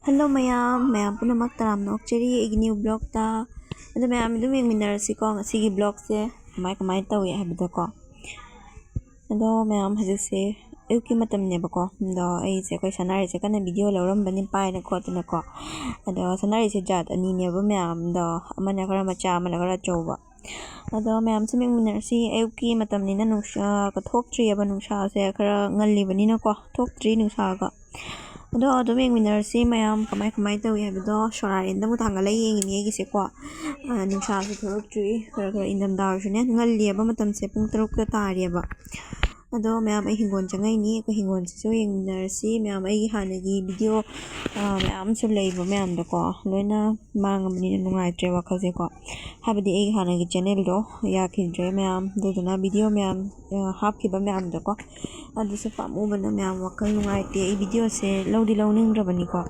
Hello Myam, Myam punamak taramna okcheri igi new blog ta. Ado Myam idum yengminarasi ko ngasigi blog se kamai tawi habida ko. Ado Myam hajise ayuki matamne ba ko. Ado ai se koi sanari se kana video laurambani paina ko tuna ko. Ado sanari se jat ani ne ba Myam do amana kara macha amana kara chawba. Ado Myam se yengminarasi ayuki matamni na nungsha ka thoktri aba nungsha se kara ngalli bani na ko thoktri nungsha ka. Ado yengminarasi Myam kamai tawi habido shorarinda mu thangala yengini egise ko nungsha se thoroktri kara indam darshune ngalli aba matam se pung 3 ta tari aba. Ado Myam ai hingon changai ni ko hingon se so yengminarasi Myam ai hanagi video Myam su leiba Myam da ko loina mangamani Nungaite Wakhal se ko habidi ai hanagi channel do yakhidre Myam doduna video Myam hapkiba Myam da ko adu se pamubana Myam Wakhal Nungaite ai video se lodi lawningrabani ko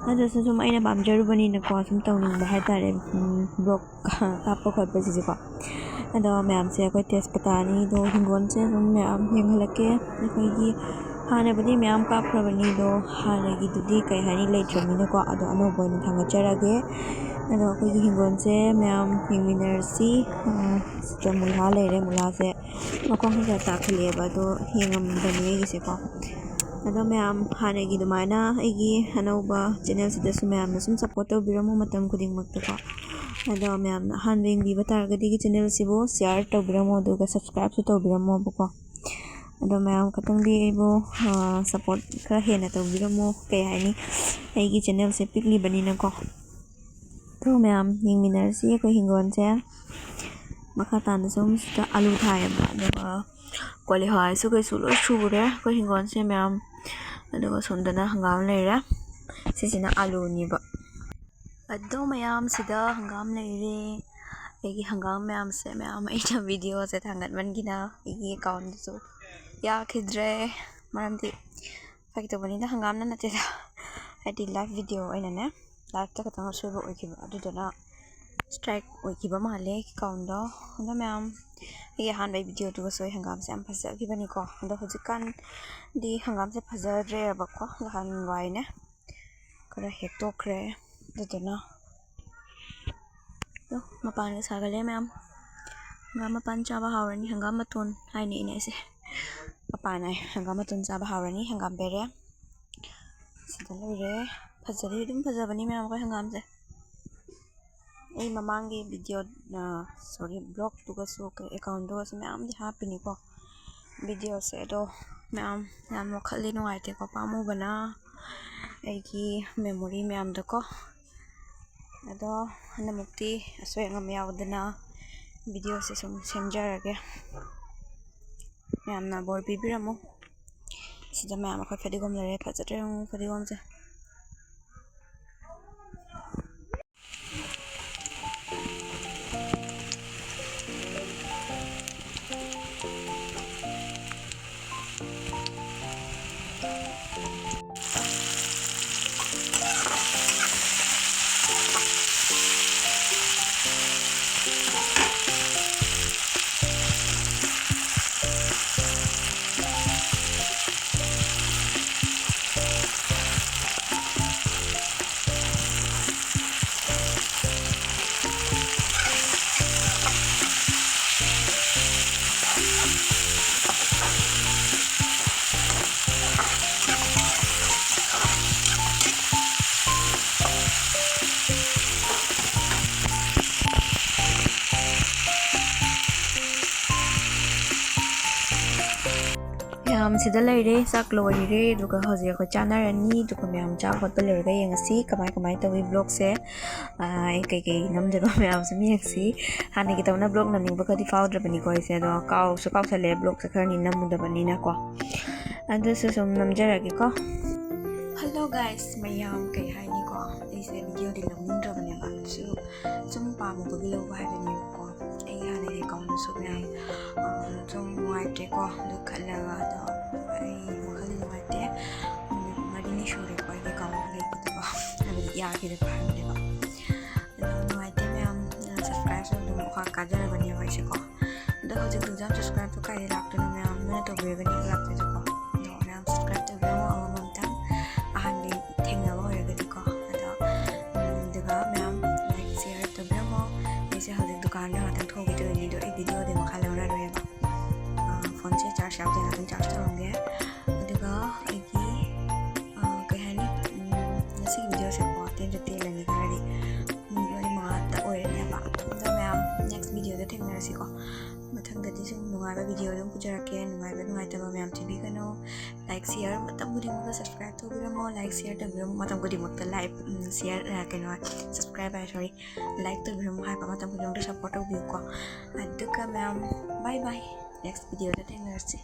adu se sum aina pamjarubani na ko sum tawningba haitare blog kappa khotpa si ko ado Myam se koi test patani do hingon se sum Myam yenghalake koigi hanabadi Myam kaprabani do hanagi dudi kai hani leitramina ko ado anobo ni thangacharage ado koigi hingon se Myam yengminarasi sita mulha leire mulha se makong sa takhlieba do yengamdani gise ko ado Myam hanagi dumaina igi hanoba channel sida su Myam na sum support tawbiramu matam khuding makta ko ado Myam na hanwing biba targadi gi channel sibo share tawbiramu aduga subscribe su tawbiramu ko ado Myam katangdi ibo support kara hena tawbiramu kay hani aigi channel se pikli bani na ko to Myam yengminarasi ko hingon se makatan sum sita alu thaya ba aduga kwali hai su kai su lo shure ko hingon se Myam aduga sondana hangam leira sisina alu ni ba ado Myam sida hangam leire egi hangam Myam se Myam ina video se thangat man gina egi account su ya khidre maramdi fakito bani da hangam na nate da adi live video aina ne live ta katanga suba oikiba adudana strike oikiba male account do ado Myam egi han bai video tu so hangam se am phasa ki bani ko ado hojikan di hangam se phajare ba ko han wai ne kara hetokre adudana do mapan ga sagale Myam hangam mapan chaba hawrani hangam matun haini ine se mapan ai hangam matun chaba hawrani hangam bere sida lore phajari dum phajabani Myam ko hangam se ei mamangi video sorry blog tu ga so account do se Myam di hapini ko video se do Myam Myam Wakhal Nungaite ko pamu bana aigi memory Myam da ko ado hanamukti asoy ngam yawdana video se sum semjarage Myam na bor bibiramu sida Myam ko fadigom lare phajatre fadigom se Myam sida leire sak loire duga hoji ko chanarani duga Myam cha hotpa lerga yengasi kamai tawi blog se ai kai namjaba Myam se miyasi hani ki tawna blog namning ba kadi fawdra bani ko ise do kaw sale blog se kharni namuda bani na ko adu su sum namjaragi ko hello guys Myam kai hani ko ise video di lamnindra bani ba su sum pamu bagi lo ba bani ko ai hani ki kaw su Myam sum Nungaite ko do Khanlaga do ai Wakhal Nungaite marini shure ko ai kaw ngai ko ba abi ya ki de pa de ba Nungaite Myam subscribe so do ko ka jara bani ba se ko do ho jing jam subscribe to kai lak to Myam na to be gani lak to ko do Myam subscribe to Myam amam tang ahan de thengna ba hoye ga ko ꯊꯦꯡꯅꯔꯁꯤꯀꯣ ꯃꯊꯪꯗꯗꯤ ꯁꯨꯝ ꯅꯨꯡꯉꯥꯏꯕ video ꯑꯗꯨꯝ ꯄꯨꯖꯔꯛꯀꯦ ꯅꯨꯡꯉꯥꯏꯕ ꯅꯨꯡꯉꯥꯏꯇꯕ ꯃꯌꯥꯝ ꯊꯤꯕꯤꯒꯅꯨ like share ꯃꯇꯝ ꯈꯨꯗꯤꯡꯃꯛꯇ subscribe ꯇꯧꯕꯤꯔꯝꯃꯣ ꯂꯥꯏꯛ ꯁꯤꯌꯔ ꯇꯧꯕꯤꯔꯝꯃꯣ ꯃꯇꯝ ꯈꯨꯗꯤꯡꯃꯛꯇ like share subscribe sorry like ꯇꯧꯕꯤꯔꯝꯃꯣ ꯍꯥꯏꯕ ꯃꯇꯝ ꯈꯨꯗꯤꯡꯃꯛꯇ ꯁꯞꯄꯣꯔꯠ ꯇꯧꯕꯤꯌꯨꯀꯣ ꯑꯗꯨꯒ ꯃꯌꯥꯝ ꯕꯥꯏ ꯕꯥꯏ ꯅꯦꯛꯁ ꯚꯤꯗꯤꯑꯣꯗ ꯊꯦꯡꯅꯔꯁꯤ